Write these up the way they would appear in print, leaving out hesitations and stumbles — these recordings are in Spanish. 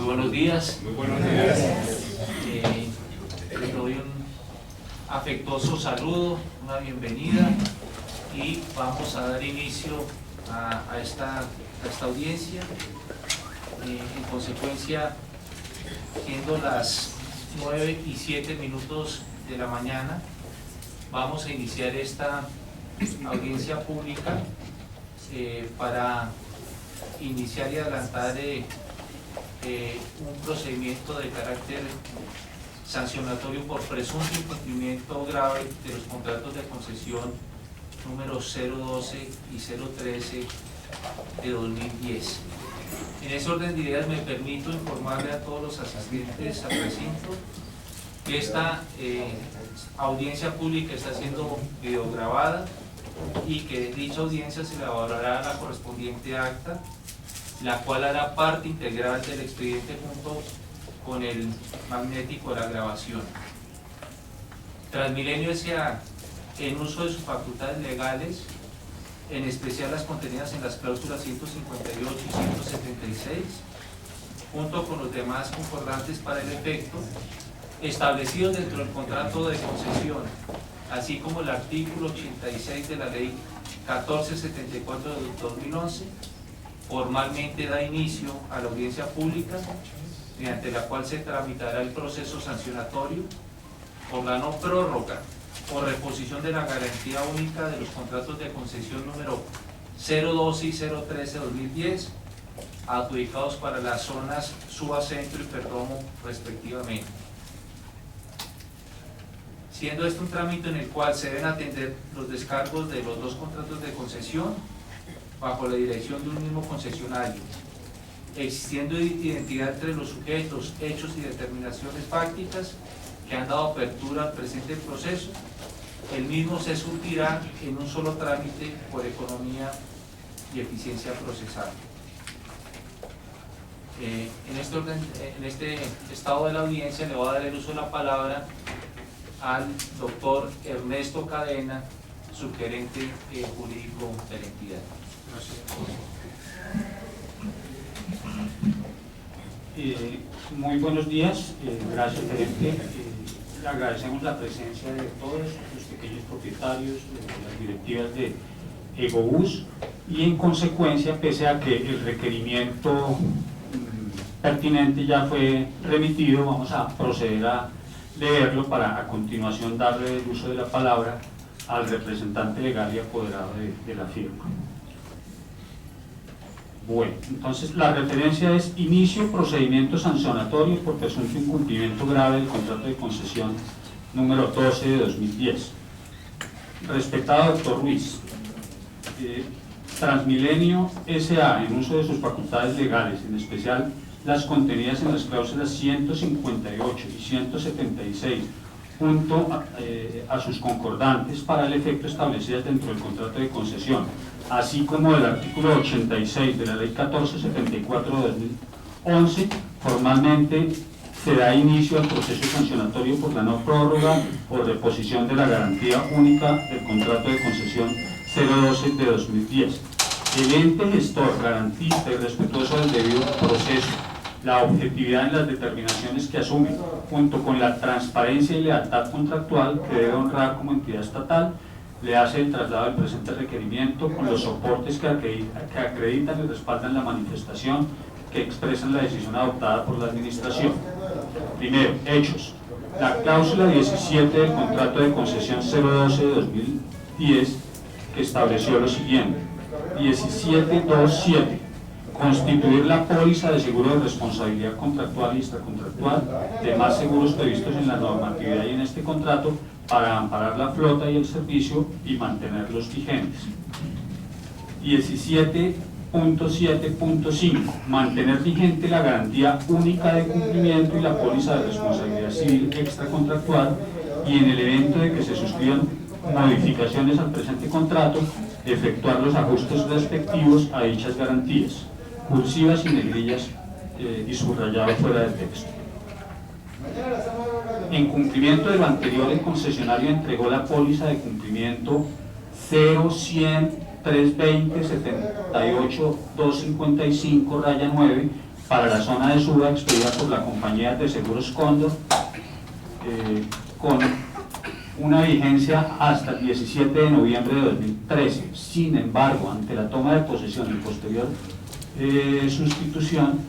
Muy buenos días. Muy buenos días. Les doy un afectuoso saludo, una bienvenida y vamos a dar inicio a esta audiencia. En consecuencia, siendo las 9:07 de la mañana, vamos a iniciar esta audiencia pública para iniciar y adelantar un procedimiento de carácter sancionatorio por presunto incumplimiento grave de los contratos de concesión número 012 y 013 de 2010. En ese orden de ideas me permito informarle a todos los asistentes al recinto que esta audiencia pública está siendo videograbada y que dicha audiencia se elaborará la correspondiente acta, la cual hará parte integral del expediente junto con el magnético de la grabación. Transmilenio S.A., en uso de sus facultades legales, en especial las contenidas en las cláusulas 158 y 176, junto con los demás concordantes para el efecto, establecidos dentro del contrato de concesión, así como el artículo 86 de la Ley 1474 de 2011, formalmente da inicio a la audiencia pública, mediante la cual se tramitará el proceso sancionatorio por la no prórroga o reposición de la garantía única de los contratos de concesión número 012 y 013 de 2010, adjudicados para las zonas Suba Centro y Perdomo respectivamente. Siendo este un trámite en el cual se deben atender los descargos de los dos contratos de concesión bajo la dirección de un mismo concesionario, existiendo identidad entre los sujetos, hechos y determinaciones fácticas que han dado apertura al presente proceso, el mismo se surtirá en un solo trámite por economía y eficiencia procesal. En este estado de la audiencia le voy a dar el uso de la palabra al doctor Ernesto Cadena, subgerente jurídico de la entidad. Muy buenos días, gracias gerente. Le agradecemos la presencia de todos los pequeños propietarios, de las directivas de Egobús, y en consecuencia, pese a que el requerimiento pertinente ya fue remitido, vamos a proceder a leerlo para a continuación darle el uso de la palabra al representante legal y apoderado de la firma. Bueno, entonces la referencia es inicio procedimiento sancionatorio por presunto incumplimiento grave del contrato de concesión número 12 de 2010. Respetado doctor Ruiz, Transmilenio S.A., en uso de sus facultades legales, en especial las contenidas en las cláusulas 158 y 176, junto a sus concordantes para el efecto establecidas dentro del contrato de concesión, así como del artículo 86 de la Ley 1474 de 2011, formalmente se da inicio al proceso sancionatorio por la no prórroga o reposición de la garantía única del contrato de concesión 012 de 2010. El ente gestor garantiza y respetuoso del debido proceso, la objetividad en las determinaciones que asume, junto con la transparencia y lealtad contractual que debe honrar como entidad estatal, le hace el traslado del presente requerimiento con los soportes que acreditan y respaldan la manifestación que expresan la decisión adoptada por la Administración. Primero, hechos. La cláusula 17 del contrato de concesión 012 de 2010 que estableció lo siguiente: 17.2.7. Constituir la póliza de seguro de responsabilidad contractual y extracontractual de más seguros previstos en la normatividad y en este contrato para amparar la flota y el servicio y mantenerlos vigentes. 17.7.5. Mantener vigente la garantía única de cumplimiento y la póliza de responsabilidad civil extracontractual, y en el evento de que se suscriban modificaciones al presente contrato, efectuar los ajustes respectivos a dichas garantías, cursivas y negrillas y subrayado fuera del texto. En cumplimiento de lo anterior, el concesionario entregó la póliza de cumplimiento 0100 320 78 255 raya 9 para la zona de Suba expedida por la compañía de seguros Cóndor, con una vigencia hasta el 17 de noviembre de 2013. Sin embargo, ante la toma de posesión y posterior sustitución,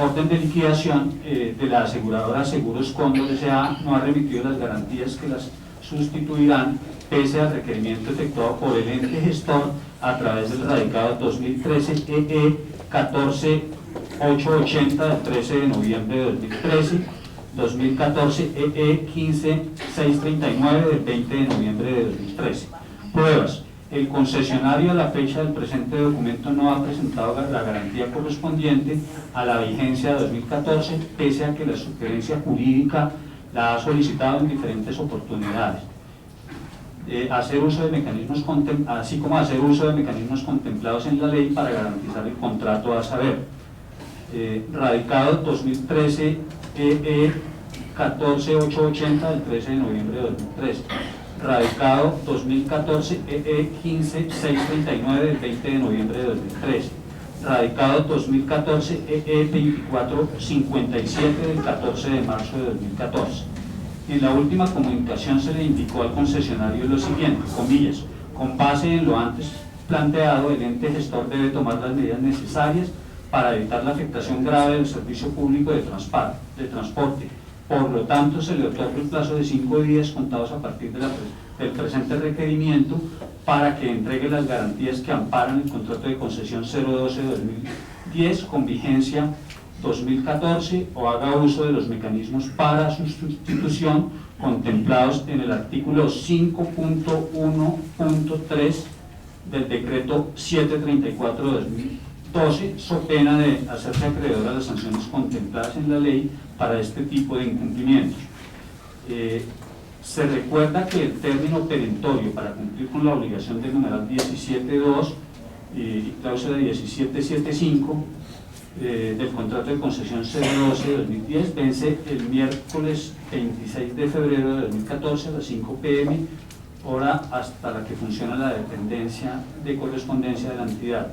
orden de liquidación de la aseguradora Seguros Cóndor S.A. no ha remitido las garantías que las sustituirán, pese al requerimiento efectuado por el ente gestor a través del radicado 2013 EE 14880 del 13 de noviembre de 2013, 2014 EE 15639 del 20 de noviembre de 2013. Pruebas. El concesionario a la fecha del presente documento no ha presentado la garantía correspondiente a la vigencia de 2014, pese a que la sugerencia jurídica la ha solicitado en diferentes oportunidades. Hacer uso de mecanismos así como hacer uso de mecanismos contemplados en la ley para garantizar el contrato, a saber, radicado 2013 EE 14880 del 13 de noviembre de 2013, radicado 2014 EE 15639 del 20 de noviembre de 2013, radicado 2014 EE 2457 del 14 de marzo de 2014. En la última comunicación se le indicó al concesionario lo siguiente, comillas, con base en lo antes planteado, el ente gestor debe tomar las medidas necesarias para evitar la afectación grave del servicio público de transporte. Por lo tanto, se le otorga un plazo de 5 días contados a partir del presente requerimiento para que entregue las garantías que amparan el contrato de concesión 012-2010 con vigencia 2014 o haga uso de los mecanismos para su sustitución contemplados en el artículo 5.1.3 del decreto 734/2012, so pena de hacerse acreedor a las sanciones contempladas en la ley para este tipo de incumplimientos. Se recuerda que el término perentorio para cumplir con la obligación del numeral 17.2 y cláusula 17.75 del contrato de concesión 012-2010 vence el miércoles 26 de febrero de 2014 a las 5 p.m., hora hasta la que funciona la dependencia de correspondencia de la entidad.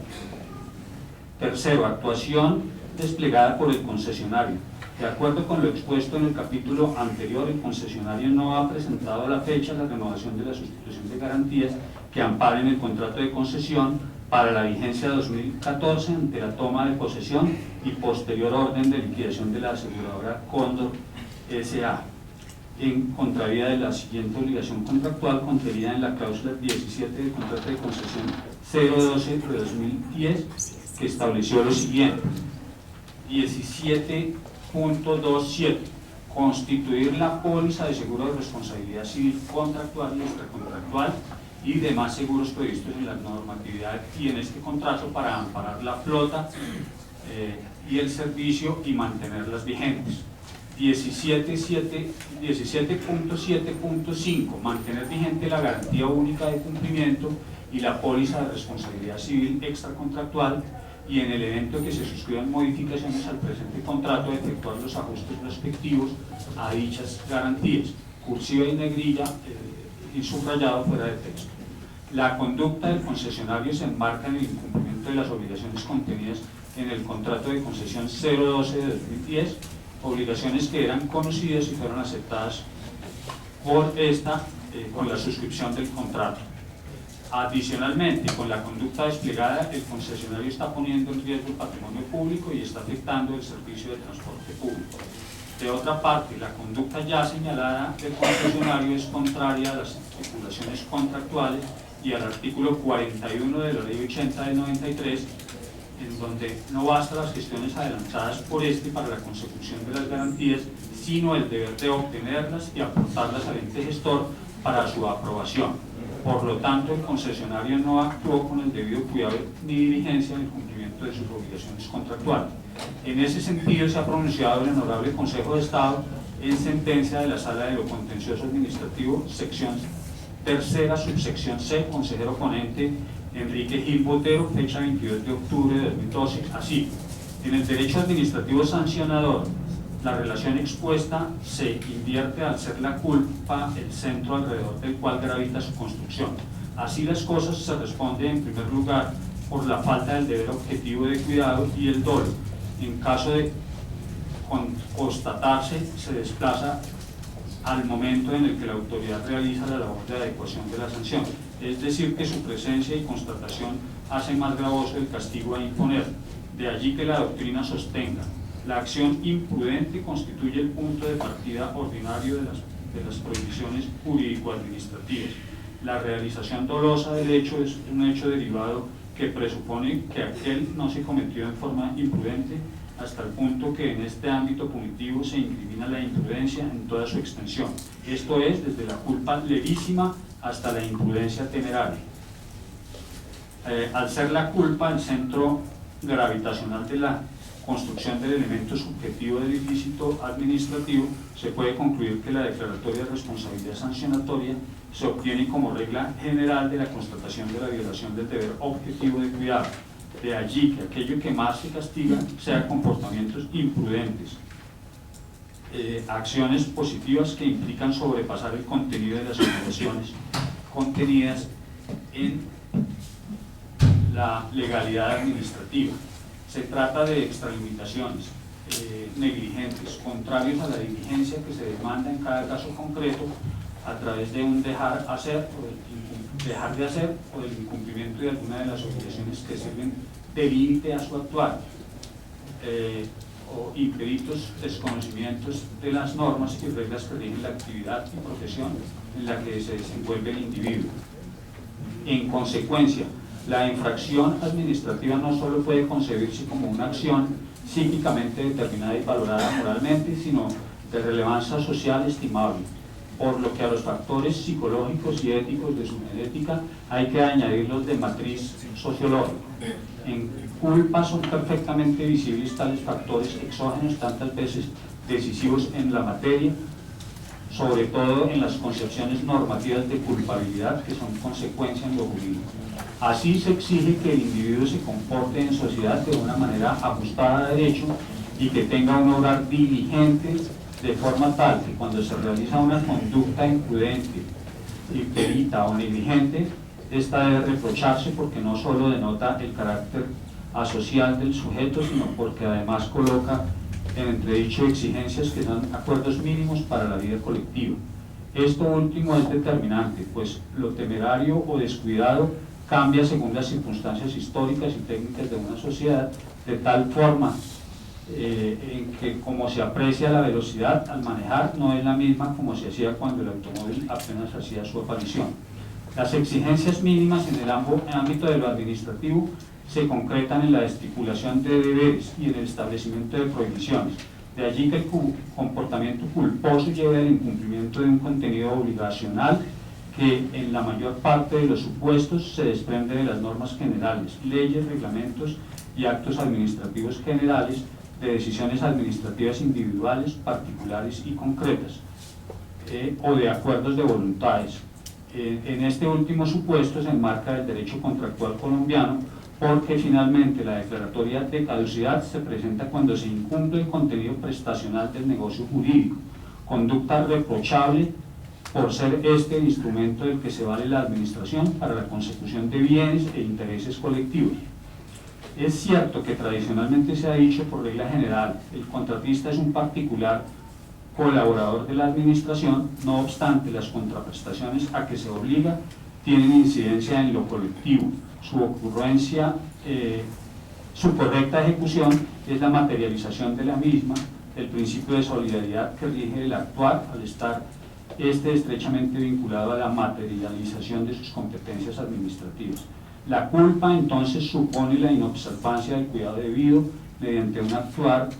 Tercero, actuación desplegada por el concesionario. De acuerdo con lo expuesto en el capítulo anterior, el concesionario no ha presentado a la fecha la renovación de la sustitución de garantías que amparen el contrato de concesión para la vigencia 2014 ante la toma de posesión y posterior orden de liquidación de la aseguradora Cóndor S.A. en contravía de la siguiente obligación contractual contenida en la cláusula 17 del contrato de concesión 012/2010, que estableció lo siguiente: 17.27 constituir la póliza de seguro de responsabilidad civil contractual y extracontractual y demás seguros previstos en la normatividad y en este contrato para amparar la flota y el servicio y mantenerlas vigentes. 17.7.5 mantener vigente la garantía única de cumplimiento y la póliza de responsabilidad civil extracontractual, y en el evento que se suscriban modificaciones al presente contrato, efectuar los ajustes respectivos a dichas garantías. Cursiva y negrilla y subrayado fuera de texto. La conducta del concesionario se enmarca en el incumplimiento de las obligaciones contenidas en el contrato de concesión 012/2010, obligaciones que eran conocidas y fueron aceptadas por esta con la suscripción del contrato. Adicionalmente, con la conducta desplegada, el concesionario está poniendo en riesgo el patrimonio público y está afectando el servicio de transporte público. De otra parte, la conducta ya señalada del concesionario es contraria a las estipulaciones contractuales y al artículo 41 de la Ley 80 del 93, en donde no basta las gestiones adelantadas por este para la consecución de las garantías, sino el deber de obtenerlas y aportarlas al ente gestor para su aprobación. Por lo tanto, el concesionario no actuó con el debido cuidado ni diligencia en el cumplimiento de sus obligaciones contractuales. En ese sentido, se ha pronunciado el Honorable Consejo de Estado en sentencia de la Sala de lo Contencioso Administrativo, sección tercera, subsección C, consejero ponente Enrique Gil Botero, fecha 22 de octubre de 2012, así: en el derecho administrativo sancionador, la relación expuesta se invierte al ser la culpa el centro alrededor del cual gravita su construcción. Así las cosas, se responde en primer lugar por la falta del deber objetivo de cuidado y el dolo. En caso de constatarse, se desplaza al momento en el que la autoridad realiza la labor de adecuación de la sanción. Es decir, que su presencia y constatación hace más gravoso el castigo a imponer. De allí que la doctrina sostenga: la acción imprudente constituye el punto de partida ordinario de las prohibiciones jurídico-administrativas. La realización dolosa del hecho es un hecho derivado que presupone que aquel no se cometió en forma imprudente, hasta el punto que en este ámbito punitivo se incrimina la imprudencia en toda su extensión. Esto es, desde la culpa levísima hasta la imprudencia temeraria. Al ser la culpa el centro gravitacional de la construcción del elemento subjetivo del ilícito administrativo, se puede concluir que la declaratoria de responsabilidad sancionatoria se obtiene como regla general de la constatación de la violación del deber objetivo de cuidado. De allí que aquello que más se castiga sea comportamientos imprudentes, acciones positivas que implican sobrepasar el contenido de las obligaciones contenidas en la legalidad administrativa. Se trata de extralimitaciones negligentes, contrarios a la diligencia que se demanda en cada caso concreto a través de un dejar de hacer o del incumplimiento de alguna de las obligaciones que sirven de límite a su actuar, o impeditos desconocimientos de las normas y reglas que rigen la actividad y profesión en la que se desenvuelve el individuo. En consecuencia, la infracción administrativa no solo puede concebirse como una acción psíquicamente determinada y valorada moralmente, sino de relevancia social estimable, por lo que a los factores psicológicos y éticos de su genética hay que añadirlos de matriz sociológica. En culpa son perfectamente visibles tales factores exógenos, tantas veces decisivos en la materia, sobre todo en las concepciones normativas de culpabilidad que son consecuencia en lo jurídico. Así se exige que el individuo se comporte en sociedad de una manera ajustada a derecho y que tenga un obrar diligente, de forma tal que cuando se realiza una conducta imprudente, imperita o negligente, esta debe reprocharse porque no solo denota el carácter asocial del sujeto, sino porque además coloca en entredicho exigencias que son acuerdos mínimos para la vida colectiva. Esto último es determinante, pues lo temerario o descuidado cambia según las circunstancias históricas y técnicas de una sociedad, de tal forma en que como se aprecia la velocidad al manejar no es la misma como se hacía cuando el automóvil apenas hacía su aparición. Las exigencias mínimas en el ámbito de lo administrativo se concretan en la estipulación de deberes y en el establecimiento de prohibiciones. De allí que el comportamiento culposo lleve al incumplimiento de un contenido obligacional que en la mayor parte de los supuestos se desprende de las normas generales, leyes, reglamentos y actos administrativos generales, de decisiones administrativas individuales, particulares y concretas, o de acuerdos de voluntades. En este último supuesto se enmarca el derecho contractual colombiano, porque finalmente la declaratoria de caducidad se presenta cuando se incumple el contenido prestacional del negocio jurídico, conducta reprochable por ser este el instrumento del que se vale la administración para la consecución de bienes e intereses colectivos. Es cierto que tradicionalmente se ha dicho por regla general, el contratista es un particular colaborador de la administración, no obstante las contraprestaciones a que se obliga tienen incidencia en lo colectivo. Su ocurrencia, su correcta ejecución es la materialización de la misma, el principio de solidaridad que rige el actuar al estar estrechamente vinculado a la materialización de sus competencias administrativas. La culpa entonces supone la inobservancia del cuidado debido mediante un actuar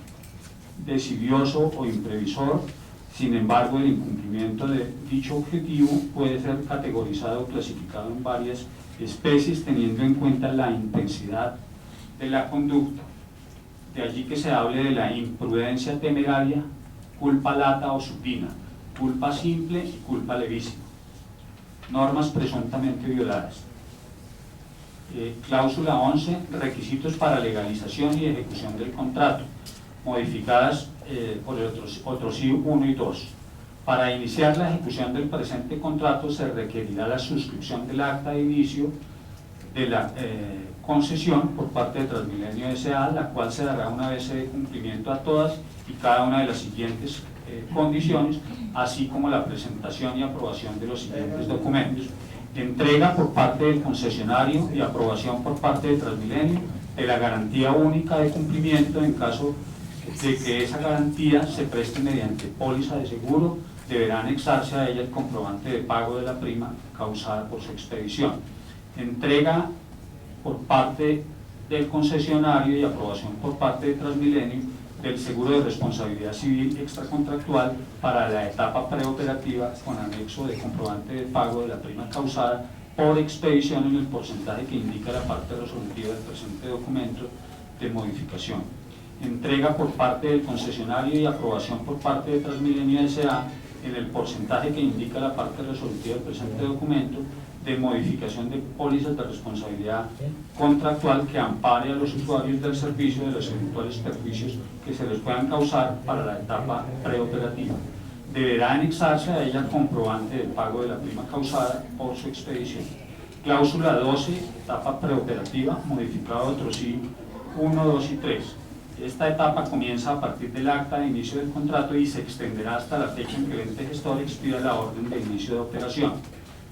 desidioso o imprevisor. Sin embargo, el incumplimiento de dicho objetivo puede ser categorizado o clasificado en varias especies teniendo en cuenta la intensidad de la conducta. De allí que se hable de la imprudencia temeraria, culpa lata o supina, culpa simple y culpa levísima. Normas presuntamente violadas. Cláusula 11, requisitos para legalización y ejecución del contrato, modificadas por el otro sí 1 y 2. Para iniciar la ejecución del presente contrato se requerirá la suscripción del acta de inicio de la concesión por parte de Transmilenio S.A., la cual se dará una vez se dé cumplimiento a todas y cada una de las siguientes condiciones, así como la presentación y aprobación de los siguientes documentos: entrega por parte del concesionario y aprobación por parte de Transmilenio de la garantía única de cumplimiento. En caso de que esa garantía se preste mediante póliza de seguro, deberá anexarse a ella el comprobante de pago de la prima causada por su expedición. Entrega por parte del concesionario y aprobación por parte de Transmilenio del seguro de responsabilidad civil extracontractual para la etapa preoperativa, con anexo de comprobante de pago de la prima causada por expedición en el porcentaje que indica la parte resolutiva del presente documento de modificación. Entrega por parte del concesionario y aprobación por parte de Transmilenio S.A. en el porcentaje que indica la parte resolutiva del presente documento de modificación de pólizas de responsabilidad contractual que ampare a los usuarios del servicio de los eventuales perjuicios que se les puedan causar para la etapa preoperativa. Deberá anexarse a ella el comprobante del pago de la prima causada por su expedición. Cláusula 12, etapa preoperativa, modificado otros sí 1, 2 y 3. Esta etapa comienza a partir del acta de inicio del contrato y se extenderá hasta la fecha en que el ente gestor expida la orden de inicio de operación.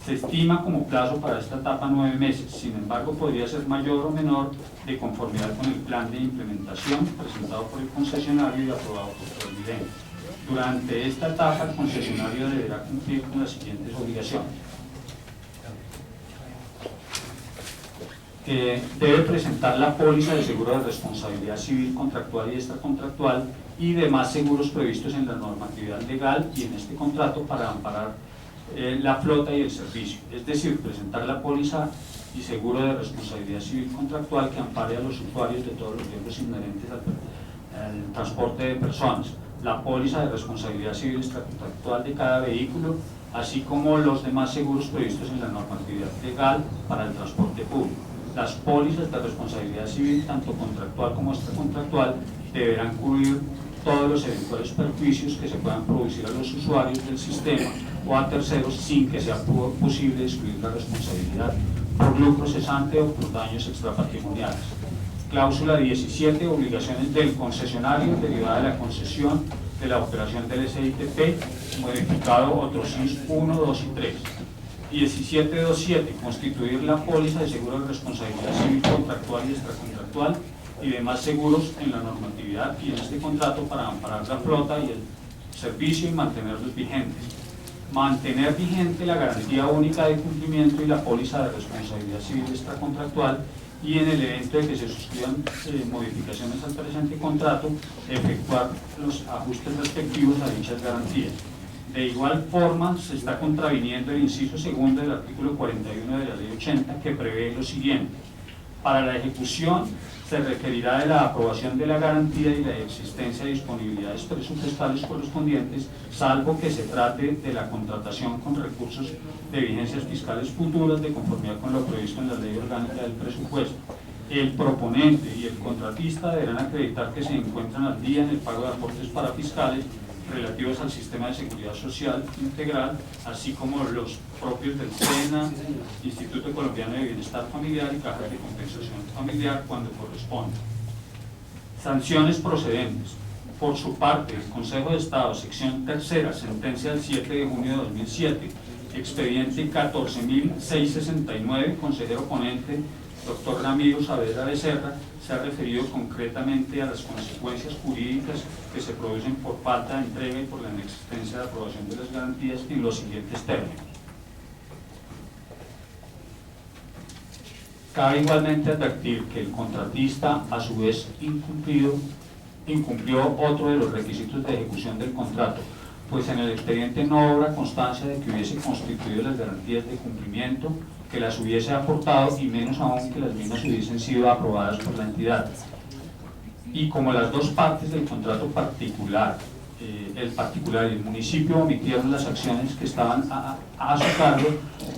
Se estima como plazo para esta etapa 9 meses, sin embargo podría ser mayor o menor de conformidad con el plan de implementación presentado por el concesionario y aprobado por Transmilenio. Durante esta etapa el concesionario deberá cumplir con las siguientes obligaciones. Debe presentar la póliza de seguro de responsabilidad civil contractual y extracontractual y demás seguros previstos en la normatividad legal y en este contrato para amparar la flota y el servicio, es decir, presentar la póliza y seguro de responsabilidad civil contractual que ampare a los usuarios de todos los riesgos inherentes al transporte de personas, la póliza de responsabilidad civil extracontractual de cada vehículo, así como los demás seguros previstos en la normatividad legal para el transporte público. Las pólizas de responsabilidad civil, tanto contractual como extracontractual, deberán cubrir todos los eventuales perjuicios que se puedan producir a los usuarios del sistema o a terceros sin que sea posible excluir la responsabilidad por lucro cesante o por daños extrapatrimoniales. Cláusula 17, obligaciones del concesionario derivada de la concesión de la operación del SITP, modificado otros SIS 1, 2 y 3. 17.2.7, constituir la póliza de seguro de responsabilidad civil contractual y extracontractual y demás seguros en la normatividad y en este contrato para amparar la flota y el servicio y mantenerlos vigentes. Mantener vigente la garantía única de cumplimiento y la póliza de responsabilidad civil extracontractual, y en el evento de que se suscriban modificaciones al presente contrato, efectuar los ajustes respectivos a dichas garantías. De igual forma, se está contraviniendo el inciso segundo del artículo 41 de la Ley 80, que prevé lo siguiente: para la ejecución se requerirá de la aprobación de la garantía y la existencia de disponibilidades presupuestales correspondientes, salvo que se trate de la contratación con recursos de vigencias fiscales futuras de conformidad con lo previsto en la Ley Orgánica del Presupuesto. El proponente y el contratista deberán acreditar que se encuentran al día en el pago de aportes parafiscales relativos al sistema de seguridad social integral, así como los propios del SENA, Instituto Colombiano de Bienestar Familiar y Caja de Compensación Familiar cuando corresponda. Sanciones procedentes. Por su parte, el Consejo de Estado, sección tercera, sentencia del 7 de junio de 2007, expediente 14.669, consejero ponente, doctor Ramiro Saavedra Becerra, se ha referido concretamente a las consecuencias jurídicas que se producen por falta de entrega y por la inexistencia de aprobación de las garantías en los siguientes términos. Cabe igualmente advertir que el contratista, a su vez, incumplió otro de los requisitos de ejecución del contrato, pues en el expediente no obra constancia de que hubiese constituido las garantías de cumplimiento, que las hubiese aportado y menos aún que las mismas hubiesen sido aprobadas por la entidad. Y como las dos partes del contrato particular, el particular y el municipio omitieron las acciones que estaban a su cargo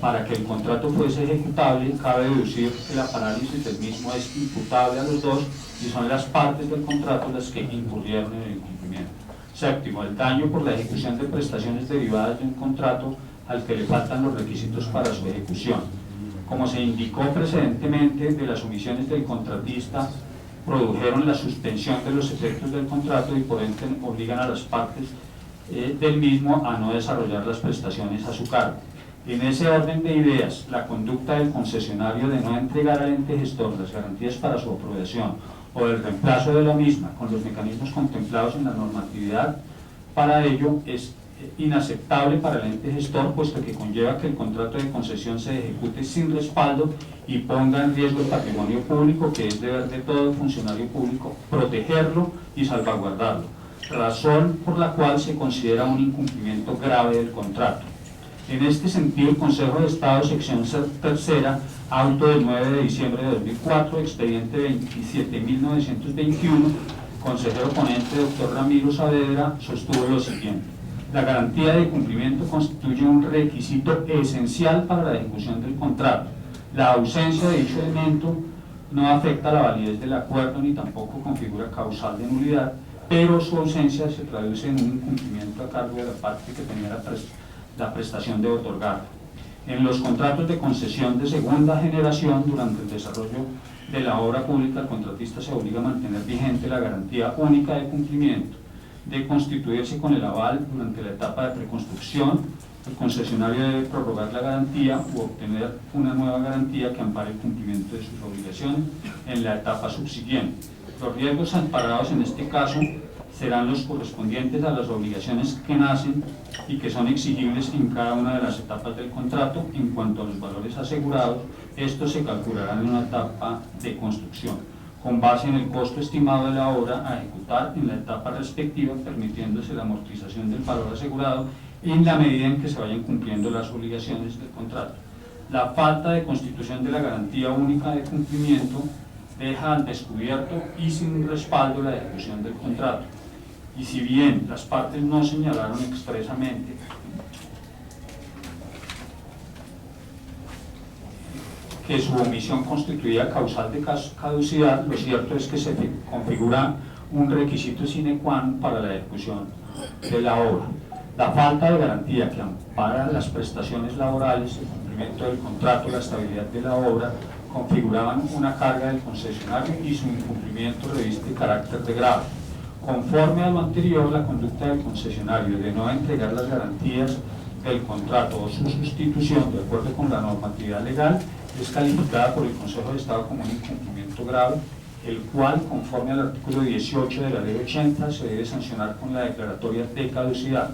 para que el contrato fuese ejecutable, cabe deducir que la parálisis del mismo es imputable a los dos y son las partes del contrato las que incurrieron en el incumplimiento. Séptimo, el daño por la ejecución de prestaciones derivadas de un contrato al que le faltan los requisitos para su ejecución. Como se indicó precedentemente, de las omisiones del contratista produjeron la suspensión de los efectos del contrato y por ende obligan a las partes del mismo a no desarrollar las prestaciones a su cargo. En ese orden de ideas, la conducta del concesionario de no entregar al ente gestor las garantías para su aprobación o el reemplazo de la misma con los mecanismos contemplados en la normatividad para ello es inaceptable para el ente gestor, puesto que conlleva que el contrato de concesión se ejecute sin respaldo y ponga en riesgo el patrimonio público, que es deber de todo funcionario público protegerlo y salvaguardarlo, razón por la cual se considera un incumplimiento grave del contrato. En este sentido, el Consejo de Estado, sección tercera, auto del 9 de diciembre de 2004, expediente 27.921, consejero ponente Dr. Ramiro Saavedra, sostuvo lo siguiente: la garantía de cumplimiento constituye un requisito esencial para la ejecución del contrato. La ausencia de dicho elemento no afecta la validez del acuerdo ni tampoco configura causal de nulidad, pero su ausencia se traduce en un incumplimiento a cargo de la parte que tenía la prestación de otorgar. En los contratos de concesión de segunda generación, durante el desarrollo de la obra pública, el contratista se obliga a mantener vigente la garantía única de cumplimiento. De constituirse con el aval durante la etapa de preconstrucción, el concesionario debe prorrogar la garantía u obtener una nueva garantía que ampare el cumplimiento de sus obligaciones en la etapa subsiguiente. Los riesgos amparados en este caso serán los correspondientes a las obligaciones que nacen y que son exigibles en cada una de las etapas del contrato. En cuanto a los valores asegurados, estos se calcularán en una etapa de construcción, con base en el costo estimado de la obra a ejecutar en la etapa respectiva, permitiéndose la amortización del valor asegurado en la medida en que se vayan cumpliendo las obligaciones del contrato. La falta de constitución de la garantía única de cumplimiento deja al descubierto y sin respaldo la ejecución del contrato. Y si bien las partes no señalaron expresamente que su omisión constituía causal de caducidad, lo cierto es que se configura un requisito sine qua non para la ejecución de la obra. La falta de garantía que ampara las prestaciones laborales, el cumplimiento del contrato, la estabilidad de la obra, configuraban una carga del concesionario y su incumplimiento reviste carácter de grave. Conforme a lo anterior, la conducta del concesionario de no entregar las garantías del contrato o su sustitución de acuerdo con la normatividad legal es calificada por el Consejo de Estado como un incumplimiento grave, el cual, conforme al artículo 18 de la Ley 80, se debe sancionar con la declaratoria de caducidad.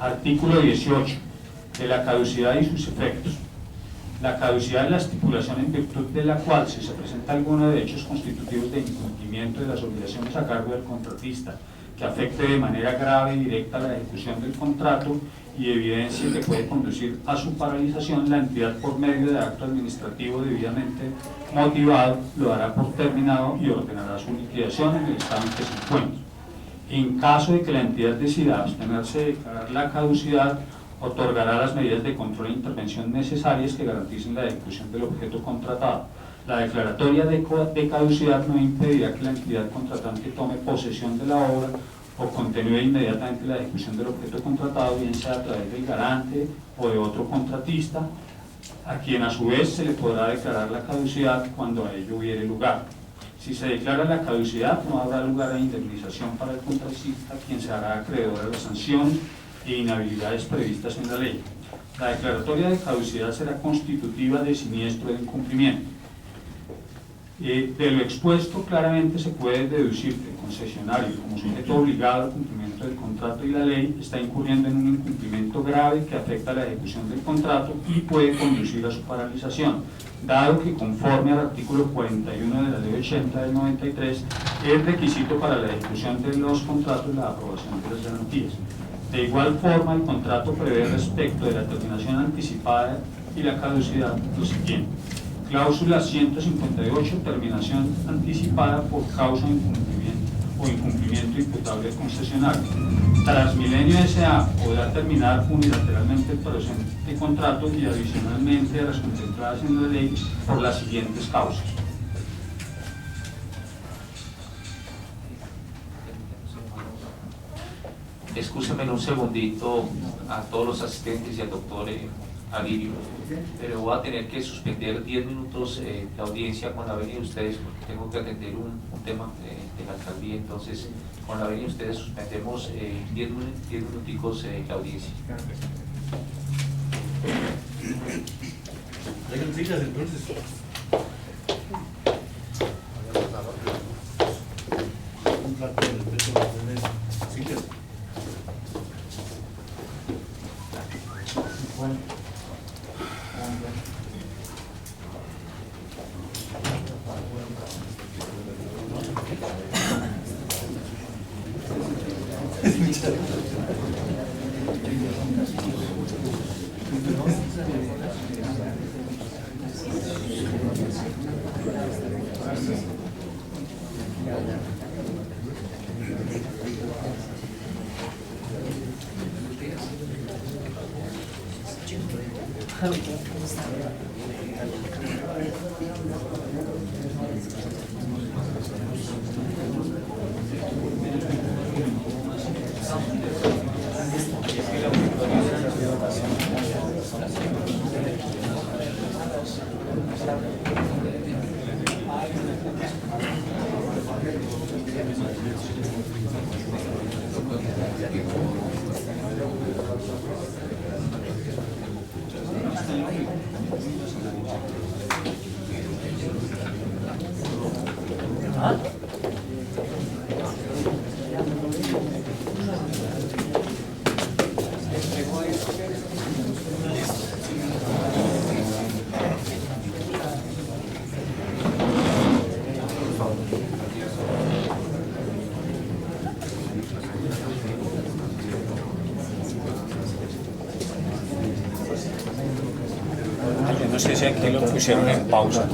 Artículo 18. De la caducidad y sus efectos. La caducidad es la estipulación en virtud de la cual, si se presenta alguno de hechos constitutivos de incumplimiento de las obligaciones a cargo del contratista que afecte de manera grave y directa la ejecución del contrato y evidencia que puede conducir a su paralización, la entidad, por medio de acto administrativo debidamente motivado, lo dará por terminado y ordenará su liquidación en el estado en que se encuentre. En caso de que la entidad decida abstenerse de declarar la caducidad, otorgará las medidas de control e intervención necesarias que garanticen la ejecución del objeto contratado. La declaratoria de caducidad no impedirá que la entidad contratante tome posesión de la obra o continúe inmediatamente la ejecución del objeto contratado, bien sea a través del garante o de otro contratista, a quien a su vez se le podrá declarar la caducidad cuando a ello hubiere lugar. Si se declara la caducidad, no habrá lugar a indemnización para el contratista, quien se hará acreedor a las sanciones e inhabilidades previstas en la ley. La declaratoria de caducidad será constitutiva de siniestro de incumplimiento. De lo expuesto, claramente se puede deducir que el concesionario, como sujeto obligado al cumplimiento del contrato y la ley, está incurriendo en un incumplimiento grave que afecta a la ejecución del contrato y puede conducir a su paralización, dado que, conforme al artículo 41 de la Ley 80 del 93, es requisito para la ejecución de los contratos la aprobación de las garantías. De igual forma, el contrato prevé respecto de la terminación anticipada y la caducidad lo siguiente: cláusula 158, terminación anticipada por causa de incumplimiento o incumplimiento imputable al concesionario. Transmilenio S.A. podrá terminar unilateralmente el presente contrato y adicionalmente a las contempladas en la ley por las siguientes causas. Escúcheme un segundito a todos los asistentes y al doctor alivio, pero voy a tener que suspender 10 minutos la audiencia con la venia de ustedes porque tengo que atender un tema de la alcaldía. Entonces, con la venia de ustedes suspendemos 10 minuticos la audiencia. Dejen sillas entonces. Un plato de respeto a tener sillas. No sé si aquí lo pusieron en pausa.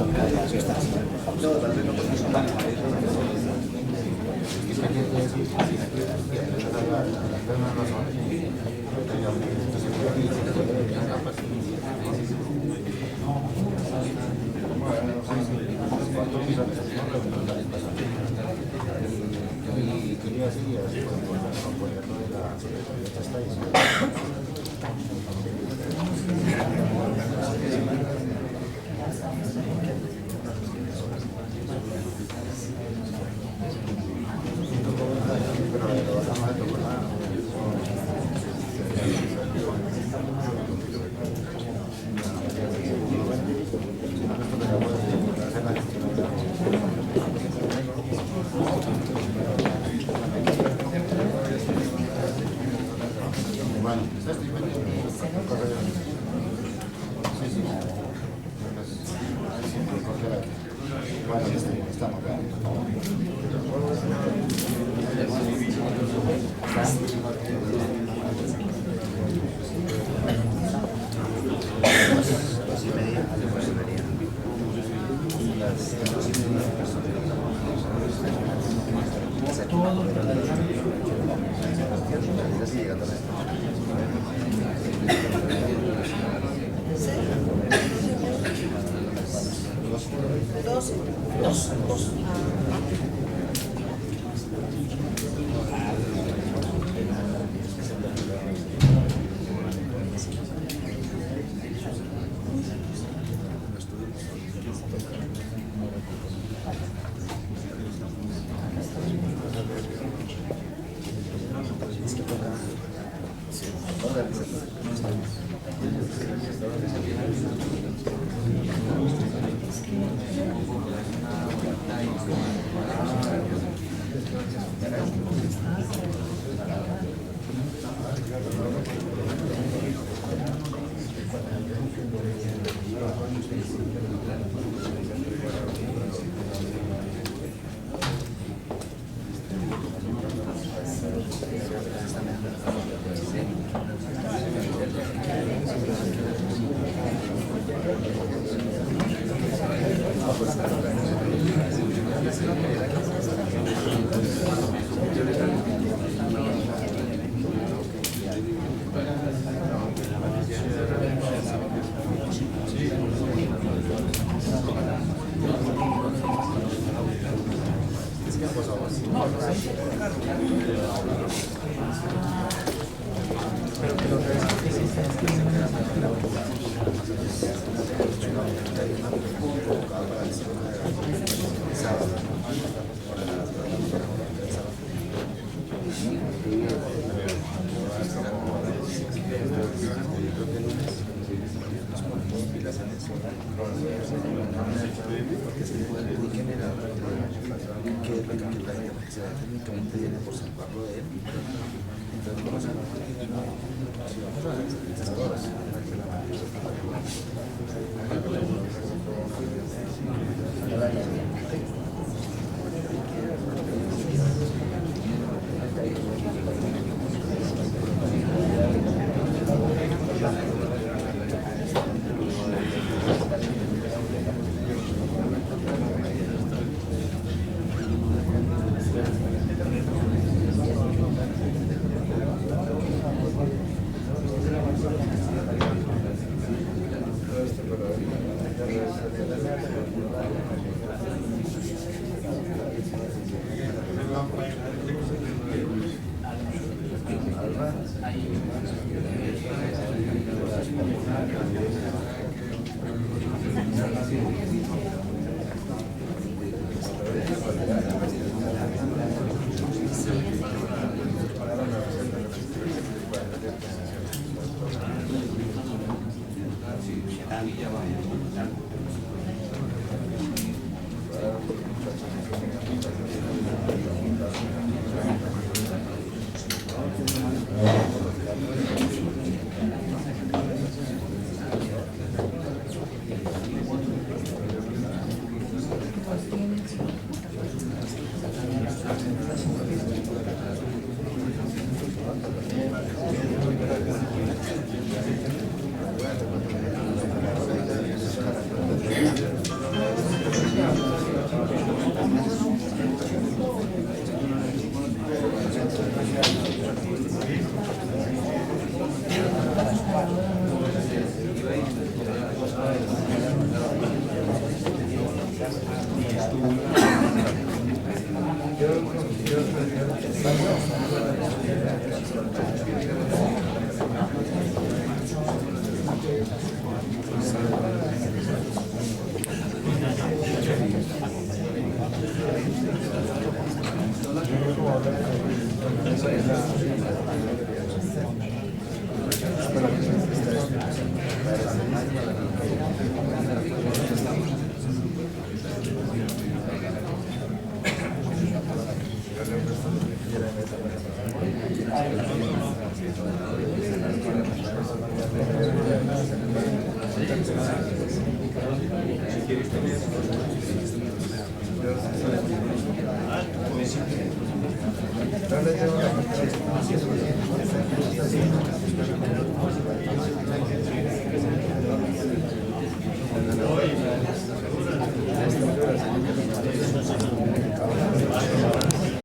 No le tengo la